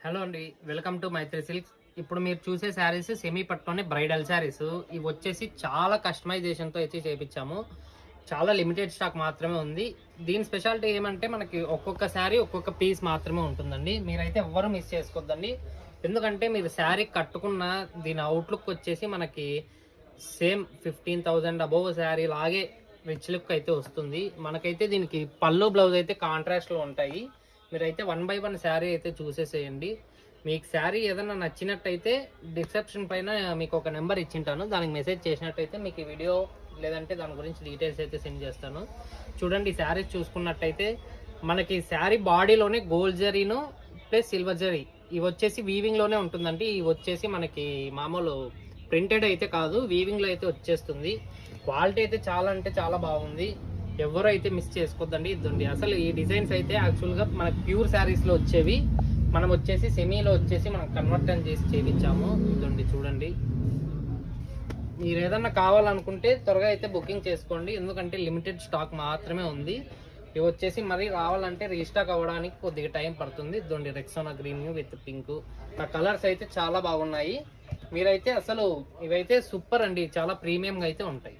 Hello అండి, welcome to Mythri silks. ఇప్పుడు మీరు చూసే శారీస్ సెమీ పట్టులోనే బ్రైడల్ శారీస్. ఇవి వచ్చేసి చాలా కస్టమైజేషన్తో అయితే చేపించాము. చాలా లిమిటెడ్ స్టాక్ మాత్రమే ఉంది. దీని స్పెషాలిటీ ఏమంటే మనకి ఒక్కొక్క శారీ ఒక్కొక్క పీస్ మాత్రమే ఉంటుందండి. మీరైతే ఎవ్వరూ మిస్ చేసుకోవద్దండి. ఎందుకంటే మీరు శారీ కట్టుకున్న దీని అవుట్లుక్ వచ్చేసి మనకి సేమ్ 15,000 అబోవ్ శారీ లాగే రిచ్ లుక్ అయితే వస్తుంది. మనకైతే దీనికి పళ్ళు బ్లౌజ్ అయితే కాంట్రాస్ట్లో ఉంటాయి. మీరైతే 1 by 1 శారీ అయితే చూసేసేయండి. మీకు శారీ ఏదైనా నచ్చినట్టయితే డిస్క్రిప్షన్ పైన మీకు ఒక నెంబర్ ఇచ్చింటాను, దానికి మెసేజ్ చేసినట్టయితే మీకు ఈ వీడియో లేదంటే దాని గురించి డీటెయిల్స్ అయితే సెండ్ చేస్తాను. చూడండి, శారీస్ చూసుకున్నట్టయితే మనకి శారీ బాడీలోనే గోల్డ్ జరీను ప్లస్ సిల్వర్ జరీ ఇవి వచ్చేసి వీవింగ్లోనే ఉంటుందండి. ఇవి వచ్చేసి మనకి మామూలు ప్రింటెడ్ అయితే కాదు, వీవింగ్లో అయితే వచ్చేస్తుంది. క్వాలిటీ అయితే చాలా అంటే చాలా బాగుంది. ఎవరు అయితే మిస్ చేసుకోవద్దండి. ఇదండి అసలు ఈ డిజైన్స్ అయితే యాక్చువల్గా మనకి ప్యూర్ శారీస్లో వచ్చేవి. మనం వచ్చేసి సెమీలో వచ్చేసి మనం కన్వర్టన్ చేసి చేయించాము. ఇదండి చూడండి. మీరు ఏదన్నా కావాలనుకుంటే త్వరగా అయితే బుకింగ్ చేసుకోండి, ఎందుకంటే లిమిటెడ్ స్టాక్ మాత్రమే ఉంది. ఇవి వచ్చేసి మరి రావాలంటే రీస్టాక్ అవ్వడానికి కొద్దిగా టైం పడుతుంది. ఇదండి రెక్సోనా గ్రీన్ విత్ పింక్. ఆ కలర్స్ అయితే చాలా బాగున్నాయి. మీరైతే అసలు ఇవైతే సూపర్ అండి, చాలా ప్రీమియంగా అయితే ఉంటాయి.